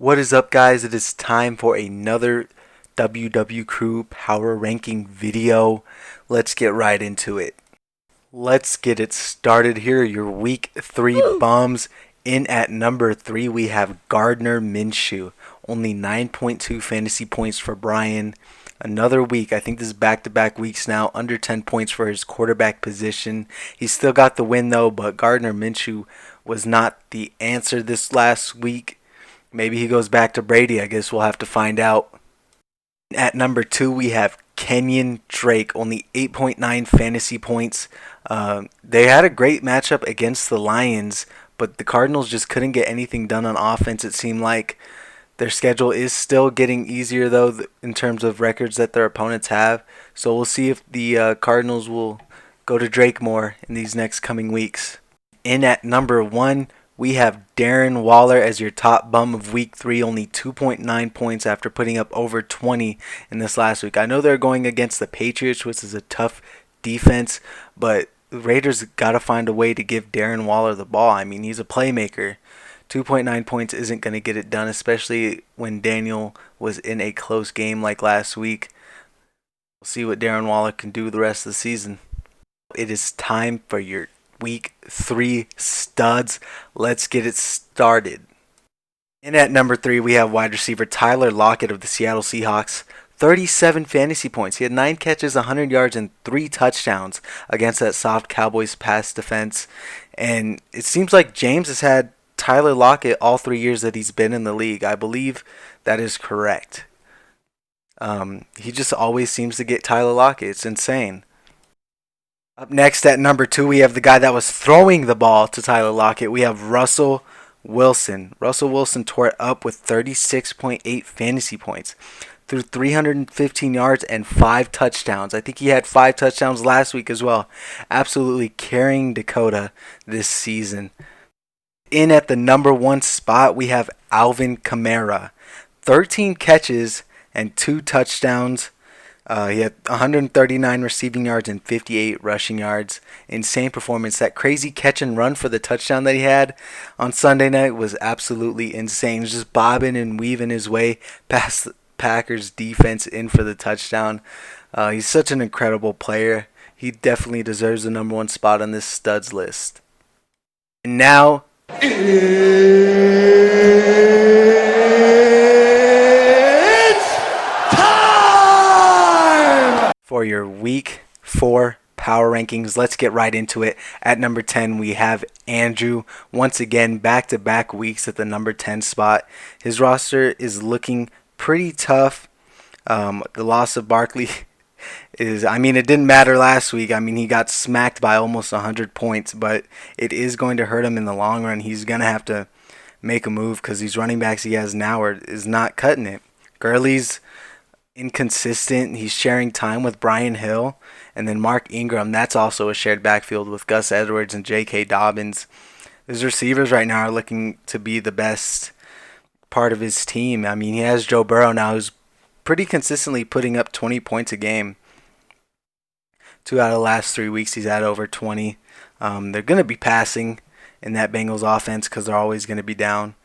What is up, guys? It is time for another WWCrew power ranking video. Let's get right into it. Let's get it started. Here are your week 3 bums. In at number 3, we have Gardner Minshew. Only 9.2 fantasy points for Brian. Another week, I think this is back-to-back weeks now, under 10 points for his quarterback position. He still got the win though, but Gardner Minshew was not the answer this last week. Maybe he goes back to Brady. I guess we'll have to find out. At number 2, we have Kenyon Drake, only 8.9 fantasy points. They had a great matchup against the Lions, but the Cardinals just couldn't get anything done on offense, it seemed like. Their schedule is still getting easier, though, in terms of records that their opponents have. So we'll see if the Cardinals will go to Drake more in these next coming weeks. In at number 1, we have Darren Waller as your top bum of week 3, only 2.9 points after putting up over 20 in this last week. I know they're going against the Patriots, which is a tough defense, but the Raiders got to find a way to give Darren Waller the ball. I mean, he's a playmaker. 2.9 points isn't going to get it done, especially when Daniel was in a close game like last week. We'll see what Darren Waller can do the rest of the season. It is time for your Week 3 studs. Let's get it started. And at number 3, we have wide receiver Tyler Lockett of the Seattle Seahawks. 37 fantasy points. He had 9 catches, 100 yards, and 3 touchdowns against that soft Cowboys pass defense. And it seems like James has had Tyler Lockett all 3 years that he's been in the league. I believe that is correct. He just always seems to get Tyler Lockett. It's insane. Up next at number 2, we have the guy that was throwing the ball to Tyler Lockett. We have Russell Wilson. Russell Wilson tore it up with 36.8 fantasy points through 315 yards and 5 touchdowns. I think he had 5 touchdowns last week as well. Absolutely carrying Dakota this season. In at the number 1 spot, we have Alvin Kamara. 13 catches and 2 touchdowns. He had 139 receiving yards and 58 rushing yards. Insane performance. That crazy catch and run for the touchdown that he had on Sunday night was absolutely insane. Just bobbing and weaving his way past the Packers defense in for the touchdown. He's such an incredible player. He definitely deserves the number 1 spot on this studs list. And now for your week 4 power rankings. Let's get right into it. At number 10, we have Andrew. Once again, back-to-back weeks at the number 10 spot. His roster is looking pretty tough. The loss of Barkley is, it didn't matter last week. He got smacked by almost 100 points, but it is going to hurt him in the long run. He's going to have to make a move because these running backs he has now is not cutting it. Gurley's inconsistent. He's sharing time with Brian Hill, and then Mark Ingram. That's also a shared backfield with Gus Edwards and J.K. Dobbins. His receivers right now are looking to be the best part of his team. He has Joe Burrow now, who's pretty consistently putting up 20 points a game. 2 out of the last 3 weeks he's had over 20. They're going to be passing in that Bengals offense because they're always going to be down.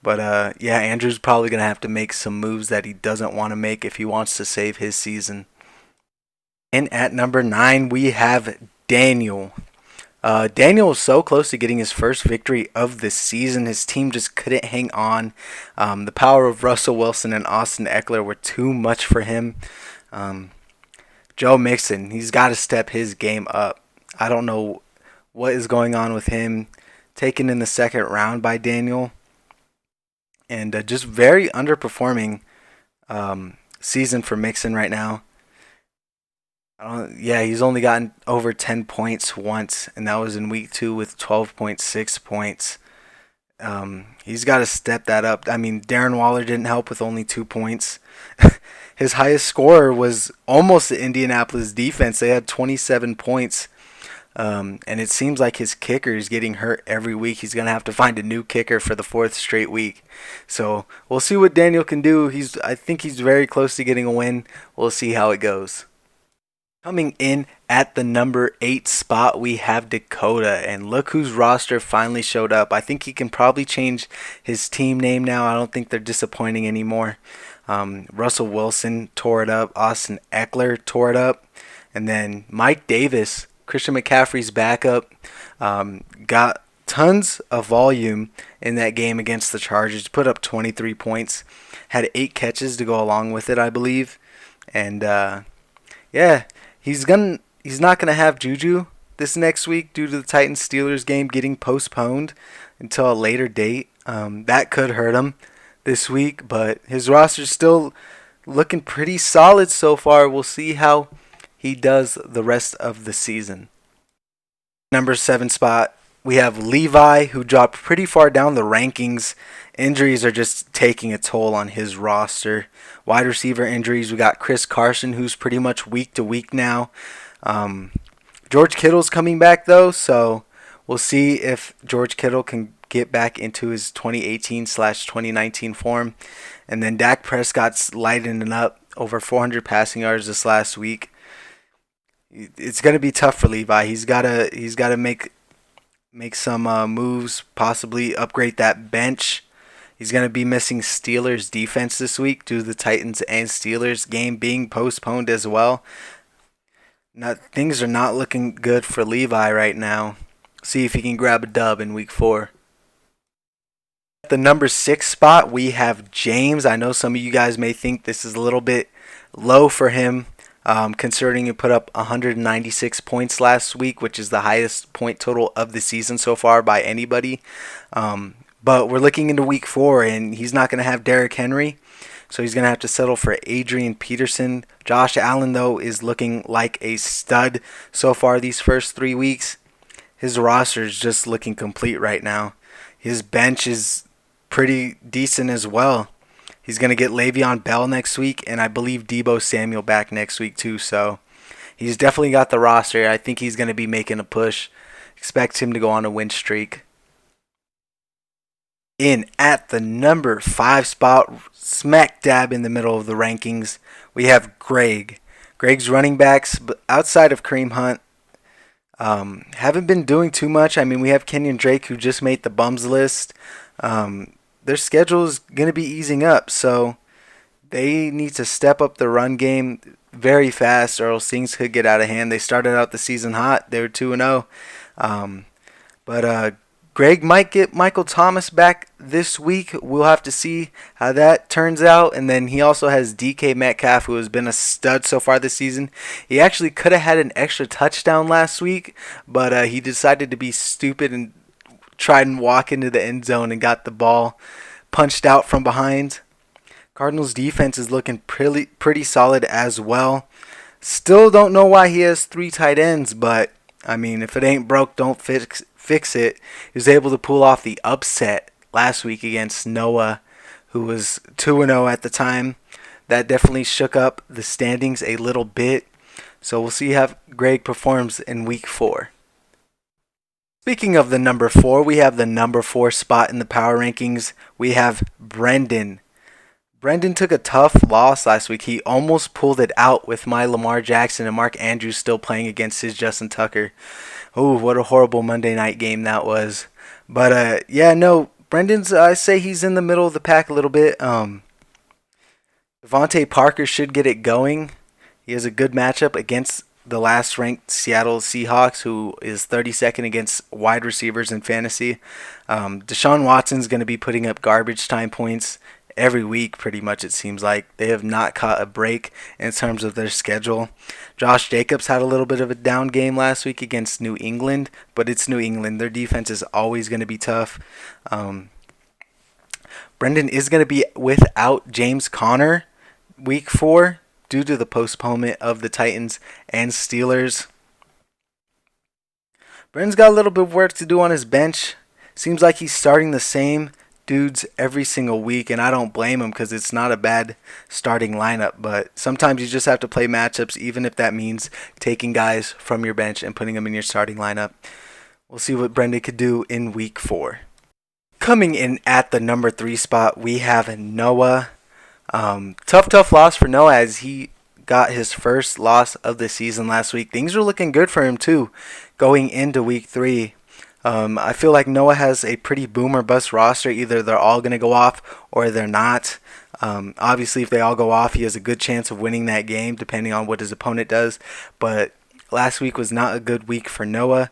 But Andrew's probably going to have to make some moves that he doesn't want to make if he wants to save his season. And at number 9, we have Daniel. Daniel was so close to getting his first victory of the season. His team just couldn't hang on. The power of Russell Wilson and Austin Eckler were too much for him. Joe Mixon, he's got to step his game up. I don't know what is going on with him. Taken in the second round by Daniel. And just very underperforming season for Mixon right now. He's only gotten over 10 points once, and that was in week 2 with 12.6 points. He's got to step that up. Darren Waller didn't help with only 2 points. His highest scorer was almost the Indianapolis defense. They had 27 points. And it seems like his kicker is getting hurt every week. He's going to have to find a new kicker for the 4th straight week. So we'll see what Daniel can do. I think he's very close to getting a win. We'll see how it goes. Coming in at the number 8 spot, we have Dakota, and look whose roster finally showed up. I think he can probably change his team name now. I don't think they're disappointing anymore. Russell Wilson tore it up. Austin Eckler tore it up. And then Mike Davis, Christian McCaffrey's backup, got tons of volume in that game against the Chargers. Put up 23 points. Had 8 catches to go along with it, I believe. And yeah, he's not gonna have Juju this next week due to the Titans-Steelers game getting postponed until a later date. That could hurt him this week, but his roster's still looking pretty solid so far. We'll see how he does the rest of the season. Number 7 spot, we have Levi, who dropped pretty far down the rankings. Injuries are just taking a toll on his roster. Wide receiver injuries, we got Chris Carson, who's pretty much week to week now. George Kittle's coming back, though, so we'll see if George Kittle can get back into his 2018/2019 form. And then Dak Prescott's lighting it up, over 400 passing yards this last week. It's going to be tough for Levi. He's got to make some moves, possibly upgrade that bench. He's going to be missing Steelers defense this week due to the Titans and Steelers game being postponed as well. Things are not looking good for Levi right now. See if he can grab a dub in week 4. At the number 6 spot, we have James. I know some of you guys may think this is a little bit low for him, considering he put up 196 points last week, which is the highest point total of the season so far by anybody. But we're looking into week 4, and he's not going to have Derrick Henry, so he's going to have to settle for Adrian Peterson. Josh Allen, though, is looking like a stud so far these first 3 weeks. His roster is just looking complete right now. His bench is pretty decent as well. He's going to get Le'Veon Bell next week, and I believe Deebo Samuel back next week too. So he's definitely got the roster. I think he's going to be making a push. Expect him to go on a win streak. In at the number 5 spot, smack dab in the middle of the rankings, we have Greg. Greg's running backs, outside of Kareem Hunt, haven't been doing too much. I mean, we have Kenyon Drake, who just made the bums list. Their schedule is going to be easing up, so they need to step up the run game very fast, or else things could get out of hand. They started out the season hot. They were 2-0. But Greg might get Michael Thomas back this week. We'll have to see how that turns out. And then he also has DK Metcalf, who has been a stud so far this season. He actually could have had an extra touchdown last week, but he decided to be stupid and tried and walk into the end zone and got the ball punched out from behind. Cardinals defense is looking pretty solid as well. Still don't know why he has 3 tight ends, but I mean, if it ain't broke, don't fix it. He was able to pull off the upset last week against Noah, who was 2-0 at the time. That definitely shook up the standings a little bit. So we'll see how Greg performs in week 4. Speaking of the number 4, we have the number 4 spot in the power rankings. We have Brendan. Brendan took a tough loss last week. He almost pulled it out with my Lamar Jackson and Mark Andrews still playing against his Justin Tucker. Oh, what a horrible Monday night game that was. But yeah, no, Brendan's, I say he's in the middle of the pack a little bit. Devontae Parker should get it going. He has a good matchup against the last ranked Seattle Seahawks, who is 32nd against wide receivers in fantasy. Deshaun Watson's going to be putting up garbage time points every week, pretty much. It seems like they have not caught a break in terms of their schedule. Josh Jacobs had a little bit of a down game last week against New England, but it's New England. Their defense is always going to be tough. Brendan is going to be without James Conner week 4 due to the postponement of the Titans and Steelers. Brendan's got a little bit of work to do on his bench. Seems like he's starting the same dudes every single week, and I don't blame him because it's not a bad starting lineup, but sometimes you just have to play matchups, even if that means taking guys from your bench and putting them in your starting lineup. We'll see what Brendan could do in week 4. Coming in at the number 3 spot, we have Noah. Tough loss for Noah as he got his first loss of the season last week. Things are looking good for him too, going into week 3. I feel like Noah has a pretty boom or bust roster. Either they're all going to go off or they're not. Obviously, if they all go off, he has a good chance of winning that game, depending on what his opponent does. But last week was not a good week for Noah.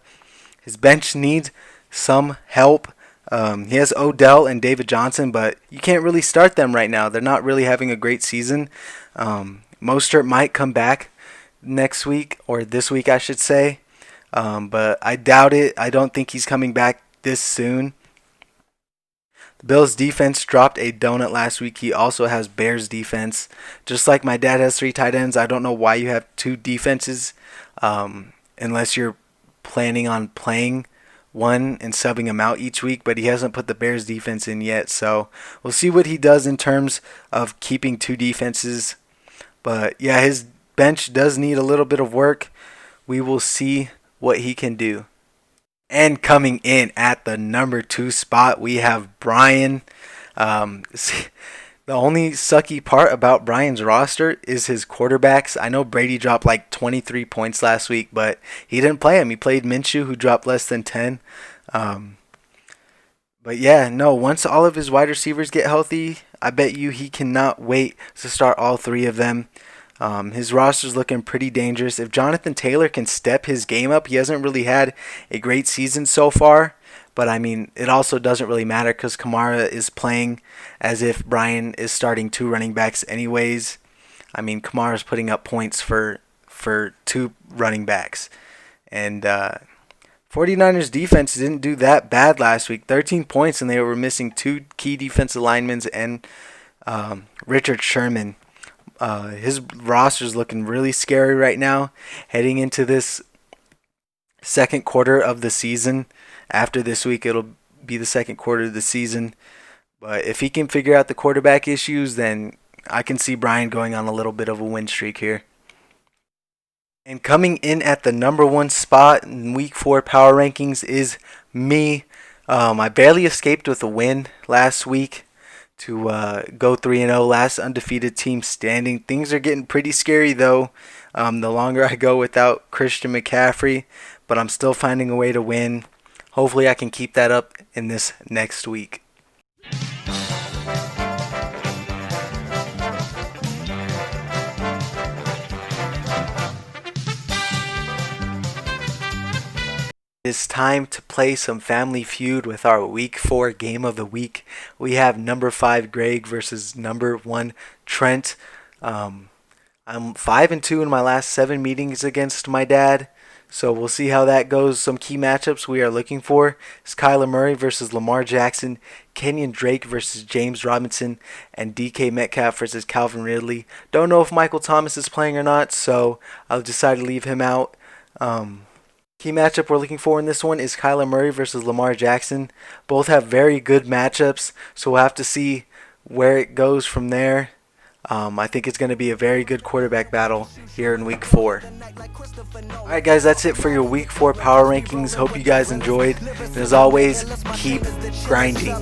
His bench needs some help. He has Odell and David Johnson, but you can't really start them right now. They're not really having a great season. Mostert might come back next week, or this week, I should say. But I doubt it. I don't think he's coming back this soon. The Bills defense dropped a donut last week. He also has Bears defense. Just like my dad has 3 tight ends, I don't know why you have 2 defenses unless you're planning on playing one and subbing him out each week, but he hasn't put the Bears defense in yet. So we'll see what he does in terms of keeping 2 defenses. But yeah, his bench does need a little bit of work. We will see what he can do. And coming in at the number 2 spot, we have Brian. The only sucky part about Brian's roster is his quarterbacks. I know Brady dropped like 23 points last week, but he didn't play him. He played Minshew, who dropped less than 10. But yeah, no, once all of his wide receivers get healthy, I bet you he cannot wait to start all 3 of them. His roster's looking pretty dangerous. If Jonathan Taylor can step his game up, he hasn't really had a great season so far. But, I mean, it also doesn't really matter because Kamara is playing as if Brian is starting 2 running backs anyways. I mean, Kamara's putting up points for 2 running backs. And 49ers defense didn't do that bad last week. 13 points, and they were missing 2 key defensive linemen and Richard Sherman. His roster's looking really scary right now, heading into this second quarter of the season. After this week, it'll be the second quarter of the season. But if he can figure out the quarterback issues, then I can see Brian going on a little bit of a win streak here. And coming in at the number 1 spot in Week 4 Power Rankings is me. I barely escaped with a win last week to go 3-0, last undefeated team standing. Things are getting pretty scary, though, the longer I go without Christian McCaffrey. But I'm still finding a way to win. Hopefully I can keep that up in this next week. It's time to play some Family Feud with our Week 4 Game of the Week. We have number 5 Greg versus number 1 Trent. I'm 5-2 in my last 7 meetings against my dad. So we'll see how that goes. Some key matchups we are looking for is Kyler Murray versus Lamar Jackson, Kenyon Drake versus James Robinson, and DK Metcalf versus Calvin Ridley. Don't know if Michael Thomas is playing or not, so I'll decide to leave him out. Key matchup we're looking for in this one is Kyler Murray versus Lamar Jackson. Both have very good matchups, so we'll have to see where it goes from there. I think it's going to be a very good quarterback battle here in Week 4. Alright guys, that's it for your Week 4 Power Rankings. Hope you guys enjoyed. And as always, keep grinding.